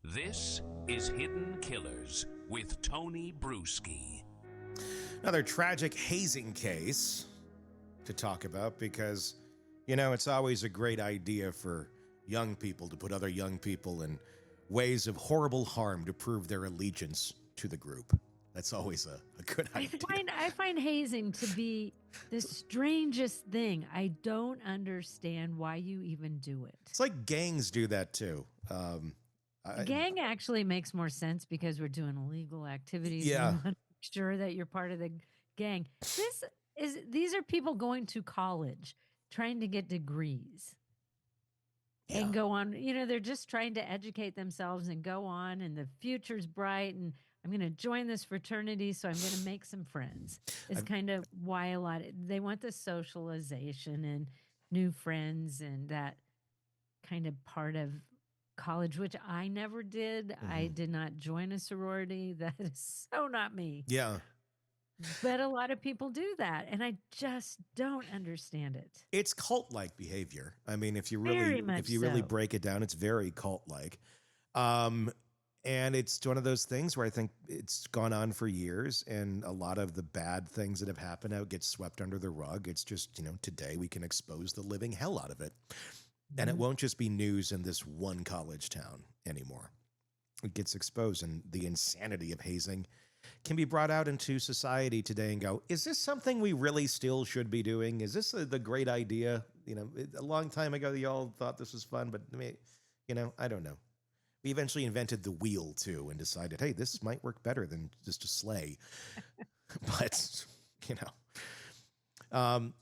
This is Hidden Killers with Tony Bruschi. Another tragic hazing case to talk about because, you know, it's always a great idea for young people to put other young people in ways of horrible harm to prove their allegiance to the group. That's always a good idea. I find hazing to be the strangest thing. I don't understand why you even do it. It's like gangs do that too. Gang actually makes more sense because we're doing illegal activities. Yeah. And you want to make sure that you're part of the gang. These are people going to college, trying to get degrees. Yeah. And go on, they're just trying to educate themselves and go on, and the future's bright, and I'm going to join this fraternity, so I'm going to make some friends. It's kind of why they want the socialization and new friends and that kind of part of college, which I never did. Mm-hmm. I did not join a sorority. That is so not me. Yeah. But a lot of people do that, and I just don't understand it. It's cult-like behavior. I mean, if you really break it down, it's very cult-like. And it's one of those things where I think it's gone on for years, and a lot of the bad things that have happened now get swept under the rug. It's just, today we can expose the living hell out of it. And it won't just be news in this one college town anymore. It gets exposed, and the insanity of hazing can be brought out into society today and go, is this something we really still should be doing? Is this the great idea? A long time ago, y'all thought this was fun, but I don't know. We eventually invented the wheel too and decided, hey, this might work better than just a sleigh. But,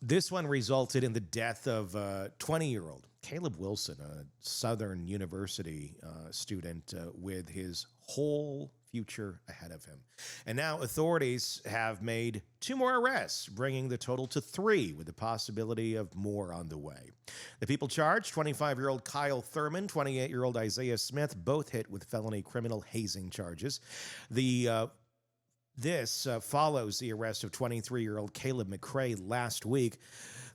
this one resulted in the death of a 20-year-old Caleb Wilson, a Southern University student with his whole future ahead of him. And now authorities have made 2 more arrests, bringing the total to 3, with the possibility of more on the way. The people charged, 25-year-old Kyle Thurman, 28-year-old Isaiah Smith, both hit with felony criminal hazing charges. This follows the arrest of 23-year-old Caleb McCrae last week,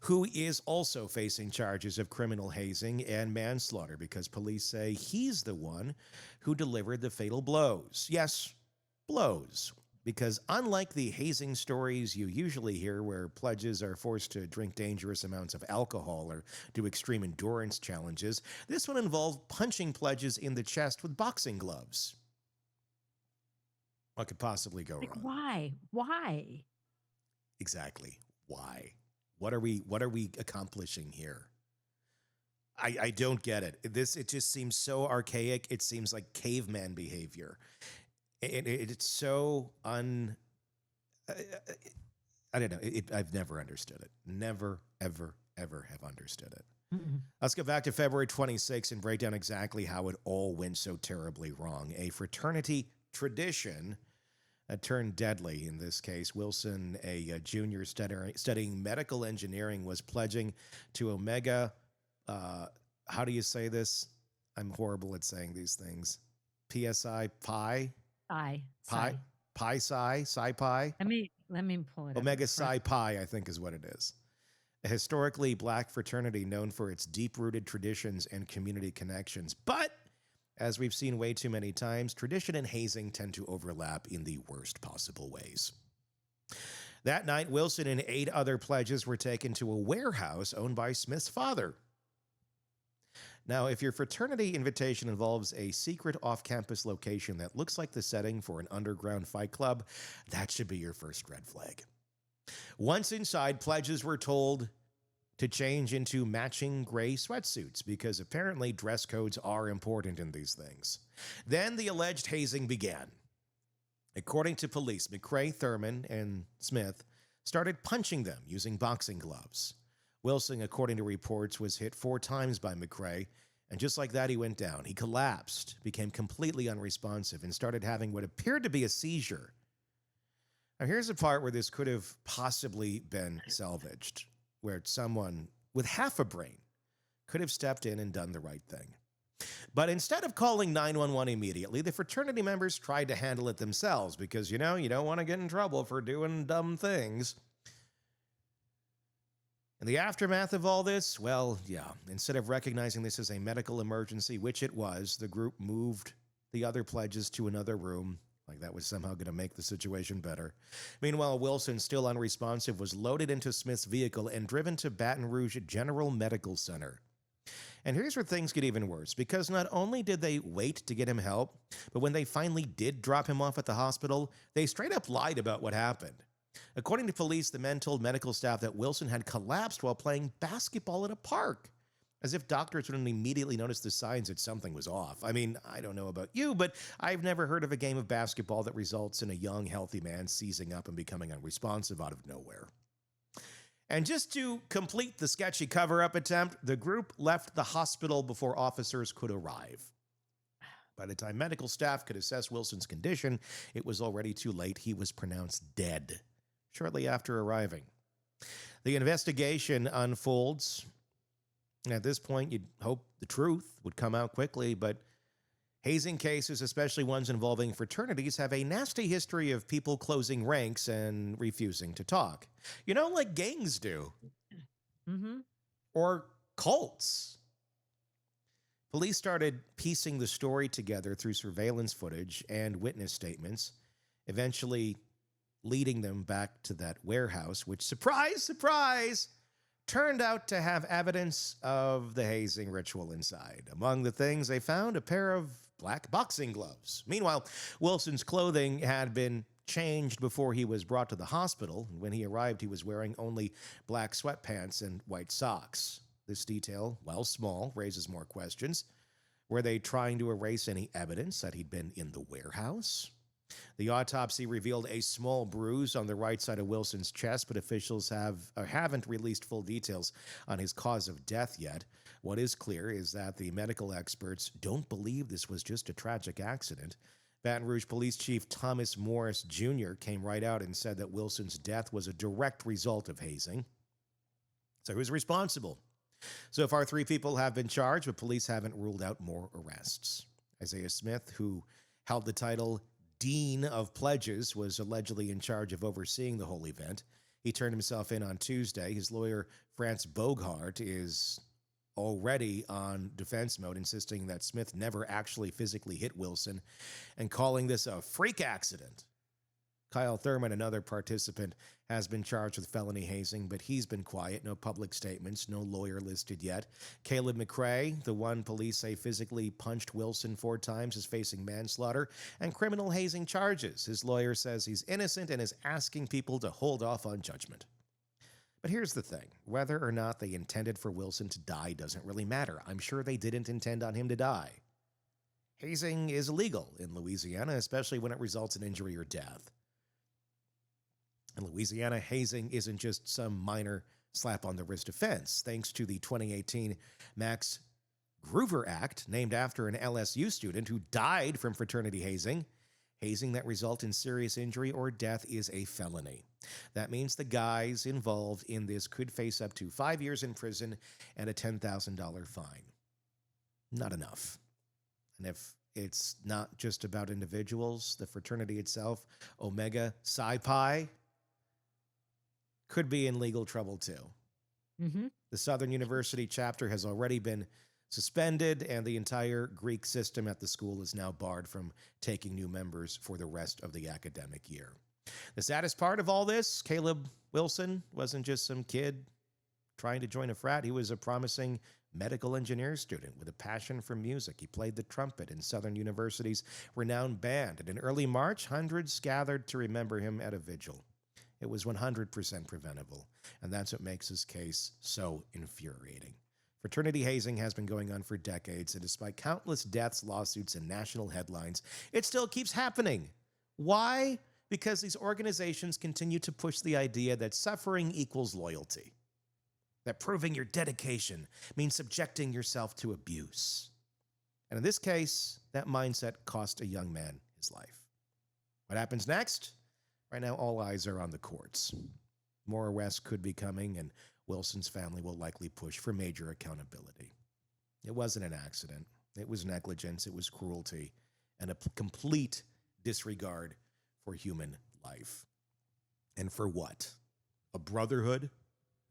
who is also facing charges of criminal hazing and manslaughter because police say he's the one who delivered the fatal blows. Yes, blows. Because unlike the hazing stories you usually hear where pledges are forced to drink dangerous amounts of alcohol or do extreme endurance challenges, this one involved punching pledges in the chest with boxing gloves. What could possibly go wrong? Why? Exactly. Why? What are we accomplishing here? I don't get it. It just seems so archaic. It seems like caveman behavior. It's so I don't know. I've never understood it. Never, ever, ever have understood it. Mm-mm. Let's go back to February 26th and break down exactly how it all went so terribly wrong. A fraternity tradition turned deadly in this case. Wilson, a junior studying medical engineering, was pledging to Omega. How do you say this? I'm horrible at saying these things. PSI Pi? Pi Psi Pi? Let me pull it Omega Psi Pi, I think is what it is. A historically black fraternity known for its deep-rooted traditions and community connections. But as we've seen way too many times, tradition and hazing tend to overlap in the worst possible ways. That night, Wilson and 8 other pledges were taken to a warehouse owned by Smith's father. Now, if your fraternity invitation involves a secret off-campus location that looks like the setting for an underground fight club, that should be your first red flag. Once inside, pledges were told to change into matching gray sweatsuits because apparently dress codes are important in these things. Then the alleged hazing began. According to police, McCrae, Thurman, and Smith started punching them using boxing gloves. Wilson, according to reports, was hit 4 times by McCrae, and just like that, he went down. He collapsed, became completely unresponsive, and started having what appeared to be a seizure. Now, here's the part where this could have possibly been salvaged, where someone with half a brain could have stepped in and done the right thing. But instead of calling 911 immediately, the fraternity members tried to handle it themselves because, you don't want to get in trouble for doing dumb things. In the aftermath of all this, well, yeah, instead of recognizing this as a medical emergency, which it was, the group moved the other pledges to another room, like that was somehow going to make the situation better. Meanwhile, Wilson, still unresponsive, was loaded into Smith's vehicle and driven to Baton Rouge General Medical Center. And here's where things get even worse, because not only did they wait to get him help, but when they finally did drop him off at the hospital, they straight up lied about what happened. According to police, the men told medical staff that Wilson had collapsed while playing basketball at a park, as if doctors wouldn't immediately notice the signs that something was off. I mean, I don't know about you, but I've never heard of a game of basketball that results in a young, healthy man seizing up and becoming unresponsive out of nowhere. And just to complete the sketchy cover-up attempt, the group left the hospital before officers could arrive. By the time medical staff could assess Wilson's condition, it was already too late. He was pronounced dead shortly after arriving. The investigation unfolds. At this point, you'd hope the truth would come out quickly, but hazing cases, especially ones involving fraternities, have a nasty history of people closing ranks and refusing to talk. You know, like gangs do. Mm-hmm. Or cults. Police started piecing the story together through surveillance footage and witness statements, eventually leading them back to that warehouse, which, surprise, surprise, turned out to have evidence of the hazing ritual inside. Among the things they found, a pair of black boxing gloves. Meanwhile, Wilson's clothing had been changed before he was brought to the hospital. When he arrived, he was wearing only black sweatpants and white socks. This detail, while small, raises more questions. Were they trying to erase any evidence that he'd been in the warehouse? The autopsy revealed a small bruise on the right side of Wilson's chest, but officials haven't released full details on his cause of death yet. What is clear is that the medical experts don't believe this was just a tragic accident. Baton Rouge Police Chief Thomas Morris Jr. came right out and said that Wilson's death was a direct result of hazing. So who's responsible? So far, 3 people have been charged, but police haven't ruled out more arrests. Isaiah Smith, who held the title Dean of Pledges, was allegedly in charge of overseeing the whole event. He turned himself in on Tuesday. His lawyer, France Bogart, is already on defense mode, insisting that Smith never actually physically hit Wilson and calling this a freak accident. Kyle Thurman, another participant, has been charged with felony hazing, but he's been quiet. No public statements, no lawyer listed yet. Caleb McRae, the one police say physically punched Wilson 4 times, is facing manslaughter and criminal hazing charges. His lawyer says he's innocent and is asking people to hold off on judgment. But here's the thing. Whether or not they intended for Wilson to die doesn't really matter. I'm sure they didn't intend on him to die. Hazing is illegal in Louisiana, especially when it results in injury or death. In Louisiana, hazing isn't just some minor slap on the wrist offense. Thanks to the 2018 Max Groover Act, named after an LSU student who died from fraternity hazing, hazing that results in serious injury or death is a felony. That means the guys involved in this could face up to 5 years in prison and a $10,000 fine. Not enough. And if it's not just about individuals, the fraternity itself, Omega Psi Pi, could be in legal trouble too. Mm-hmm. The Southern University chapter has already been suspended, and the entire Greek system at the school is now barred from taking new members for the rest of the academic year. The saddest part of all this, Caleb Wilson wasn't just some kid trying to join a frat. He was a promising medical engineer student with a passion for music. He played the trumpet in Southern University's renowned band, and in early March, hundreds gathered to remember him at a vigil. It was 100% preventable, and that's what makes this case so infuriating. Fraternity hazing has been going on for decades, and despite countless deaths, lawsuits, and national headlines, it still keeps happening. Why? Because these organizations continue to push the idea that suffering equals loyalty, that proving your dedication means subjecting yourself to abuse. And in this case, that mindset cost a young man his life. What happens next? Right now, all eyes are on the courts. More arrests could be coming, and Wilson's family will likely push for major accountability. It wasn't an accident. It was negligence. It was cruelty and a complete disregard for human life. And for what? A brotherhood?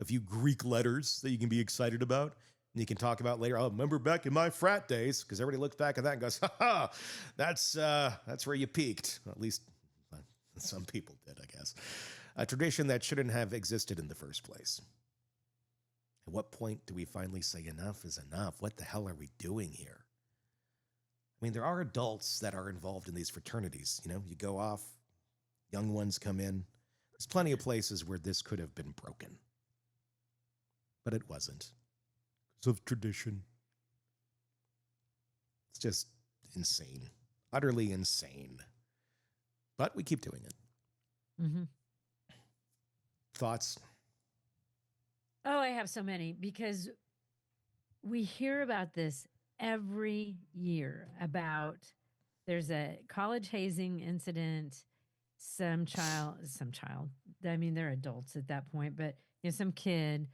A few Greek letters that you can be excited about? And you can talk about later, oh, remember back in my frat days, because everybody looks back at that and goes, ha, that's where you peaked. At least some people did, I guess. A tradition that shouldn't have existed in the first place. At what point do we finally say enough is enough? What the hell are we doing here? I mean, there are adults that are involved in these fraternities. You know, you go off, young ones come in. There's plenty of places where this could have been broken. But it wasn't. Because of tradition. It's just insane. Utterly insane. But we keep doing it. Mm-hmm. Thoughts? Oh, I have so many because we hear about this every year about there's a college hazing incident, some child, I mean, they're adults at that point, but some kid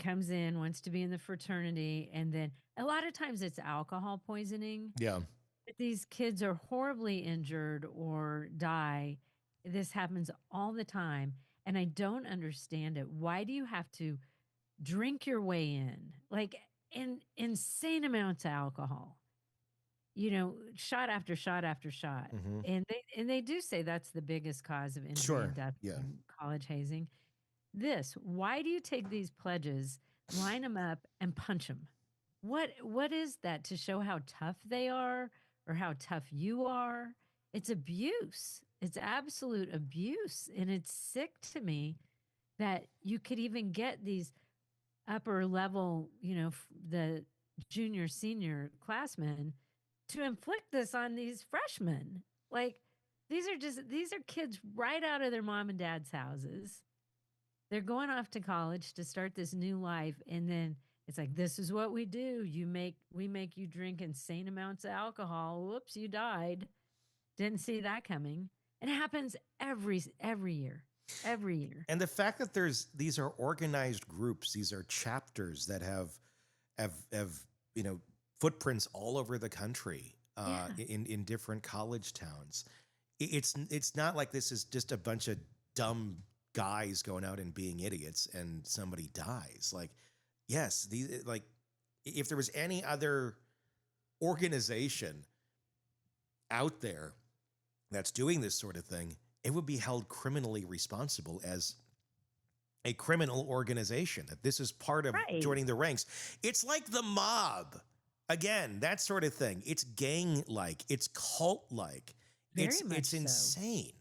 comes in, wants to be in the fraternity, and then a lot of times it's alcohol poisoning. Yeah. But these kids are horribly injured or die. This happens all the time. And I don't understand it. Why do you have to drink your way in? Like in insane amounts of alcohol. Shot after shot after shot. Mm-hmm. And they do say that's the biggest cause of injury and death in college hazing. Why do you take these pledges, line them up, and punch them? What is that, to show how tough they are or how tough you are? It's abuse. It's absolute abuse. And it's sick to me that you could even get these upper level, the junior, senior classmen to inflict this on these freshmen. Like, these are kids right out of their mom and dad's houses. They're going off to college to start this new life. And then it's like, this is what we do. We make you drink insane amounts of alcohol. Whoops, you died. Didn't see that coming. It happens every year. Every year. And the fact that these are organized groups, these are chapters that have footprints all over the country, in different college towns. It's not like this is just a bunch of dumb guys going out and being idiots and somebody dies. Like, yes, if there was any other organization out there that's doing this sort of thing, it would be held criminally responsible as a criminal organization. That this is part of joining the ranks. It's like the mob. Again, that sort of thing. It's gang-like. It's cult-like. It's insane.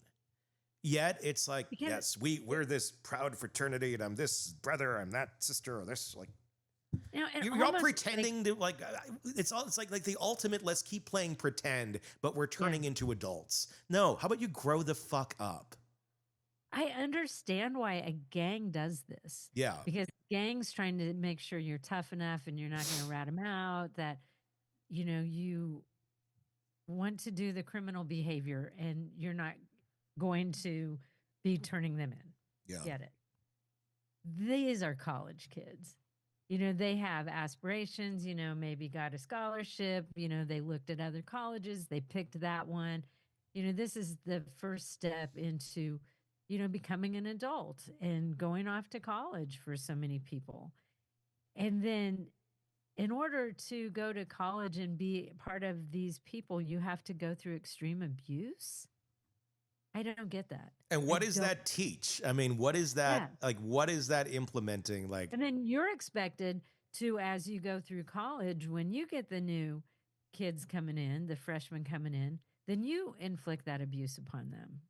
Yet it's like, yes, we're this proud fraternity, and I'm this brother, I'm that sister, or this, like, you're all pretending to, like, it's like the ultimate, let's keep playing pretend, but we're turning into adults. No, how about you grow the fuck up? I understand why a gang does this. Yeah. Because gangs trying to make sure you're tough enough and you're not going to rat them out, that, you want to do the criminal behavior and you're not going to be turning them in. Yeah. Get it? These are college kids. They have aspirations, maybe got a scholarship, they looked at other colleges, they picked that one. This is the first step into, becoming an adult and going off to college for so many people. And then in order to go to college and be part of these people, you have to go through extreme abuse. I don't get that. And what does that teach? I mean, what is that, like, what is that implementing? Like, and then you're expected to, as you go through college, when you get the new kids coming in, the freshmen coming in, then you inflict that abuse upon them.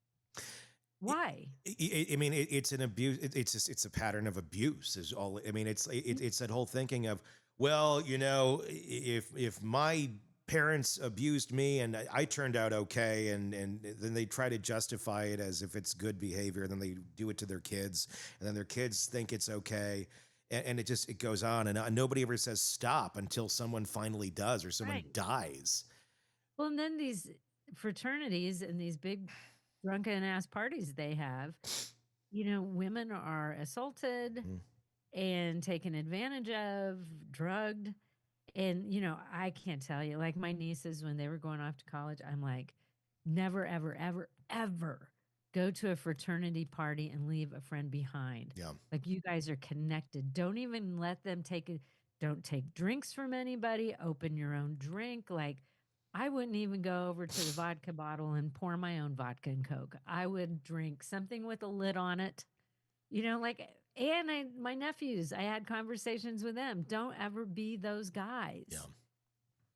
Why? I mean, it's an abuse. It's a pattern of abuse is all. I mean, it's that whole thinking of, well, if my parents abused me and I turned out okay, and then they try to justify it as if it's good behavior, and then they do it to their kids, and then their kids think it's okay, and it goes on, and nobody ever says stop until someone finally does or someone dies. Well, and then these fraternities and these big drunken ass parties they have, women are assaulted and taken advantage of, drugged. And, I can't tell you, like my nieces, when they were going off to college, I'm like, never, ever, ever, ever go to a fraternity party and leave a friend behind. Yeah. Like, you guys are connected. Don't even let them don't take drinks from anybody, open your own drink. Like, I wouldn't even go over to the vodka bottle and pour my own vodka and Coke. I would drink something with a lid on it. Like, and my nephews, I had conversations with them. Don't ever be those guys. Yeah.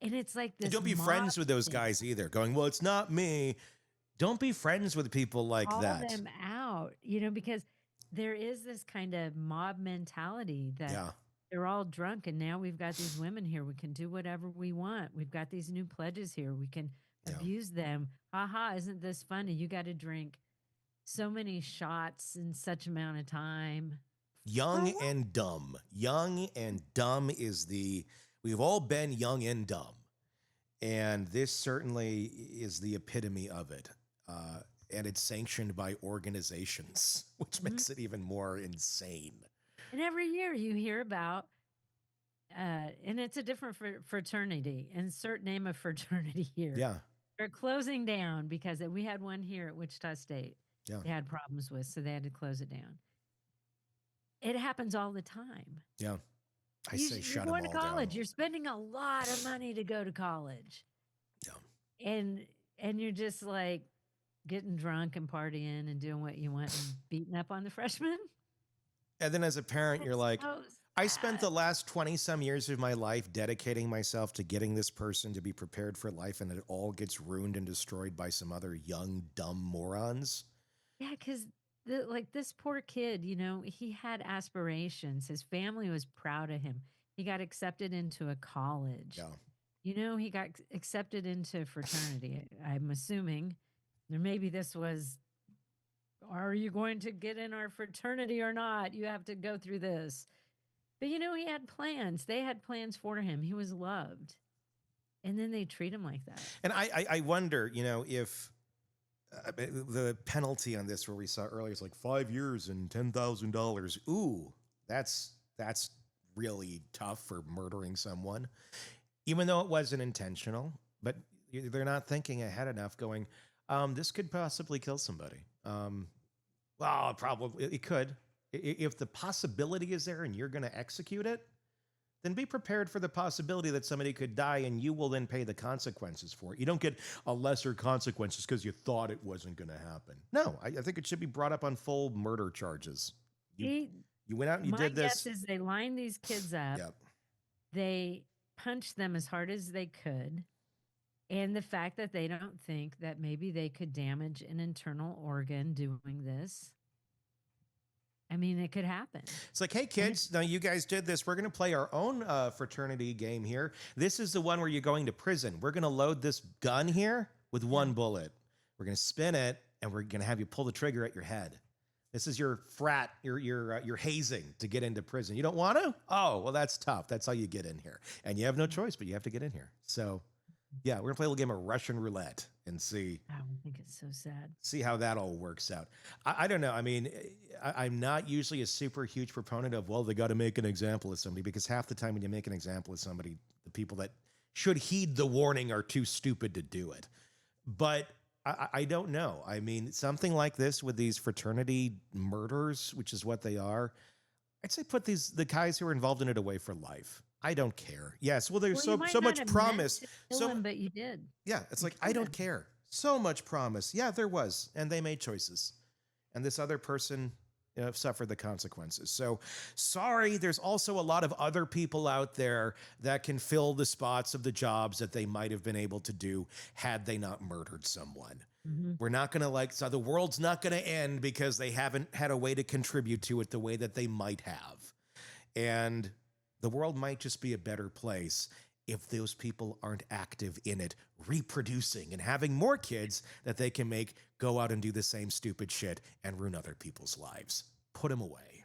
And it's like And this. don't be friends with those guys either. Going, well, it's not me. Don't be friends with people like Call that. them out, because there is this kind of mob mentality that they're all drunk, and now we've got these women here. We can do whatever we want. We've got these new pledges here. We can abuse them. Haha, isn't this funny? You got to drink so many shots in such amount of time. Young and dumb. Young and dumb we've all been young and dumb. And this certainly is the epitome of it. And it's sanctioned by organizations, which makes it even more insane. And every year you hear about, and it's a different fraternity. Insert name of fraternity here. Yeah. They're closing down because we had one here at Wichita State. Yeah. They had problems with, so they had to close it down. It happens all the time. Yeah. I say shut them all down. You're going to college. You're spending a lot of money to go to college. Yeah. And you're just like getting drunk and partying and doing what you want and beating up on the freshmen. And then as a parent, you're like, I spent the last 20 some years of my life dedicating myself to getting this person to be prepared for life, and it all gets ruined and destroyed by some other young, dumb morons. Yeah, because this poor kid, he had aspirations. His family was proud of him. He got accepted into a college. Yeah. He got accepted into a fraternity. I'm assuming, or maybe this was, are you going to get in our fraternity or not? You have to go through this. But, he had plans. They had plans for him. He was loved. And then they treat him like that. And I wonder, if the penalty on this, where we saw earlier, is like 5 years and $10,000. Ooh, that's really tough for murdering someone, even though it wasn't intentional. But they're not thinking ahead enough, going, this could possibly kill somebody. Well, probably it could. If the possibility is there and you're going to execute it, then be prepared for the possibility that somebody could die, and you will then pay the consequences for it. You don't get a lesser consequences because you thought it wasn't going to happen. No, I think it should be brought up on full murder charges. You went out and you did this. My guess is they lined these kids up. Yep. They punched them as hard as they could. And the fact that they don't think that maybe they could damage an internal organ doing this. I mean, it could happen. It's like, hey, kids, now you guys did this. We're going to play our own fraternity game here. This is the one where you're going to prison. We're going to load this gun here with one bullet. We're going to spin it, and we're going to have you pull the trigger at your head. This is your frat, your hazing to get into prison. You don't want to? Oh, well, that's tough. That's how you get in here. And you have no choice, but you have to get in here. So, yeah, we're going to play a little game of Russian roulette and see. I think it's so sad. See how that all works out. I don't know. I mean, I'm not usually a super huge proponent of, well, they got to make an example of somebody, because half the time when you make an example of somebody, the people that should heed the warning are too stupid to do it. But I don't know. I mean, something like this with these fraternity murders, which is what they are, I'd say put the guys who are involved in it away for life. I don't care. Yes, well, there's so much promise. But you did. Yeah, it's like, I don't care. So much promise. Yeah, there was, and they made choices, and this other person suffered the consequences. So, sorry. There's also a lot of other people out there that can fill the spots of the jobs that they might have been able to do had they not murdered someone. Mm-hmm. We're not going to so the world's not going to end because they haven't had a way to contribute to it the way that they might have, and the world might just be a better place if those people aren't active in it, reproducing and having more kids that they can make go out and do the same stupid shit and ruin other people's lives. Put them away.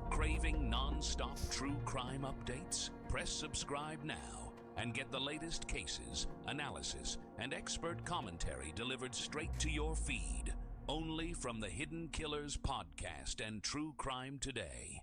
Craving non-stop true crime updates? Press subscribe now and get the latest cases, analysis, and expert commentary delivered straight to your feed. Only from the Hidden Killers podcast and True Crime Today.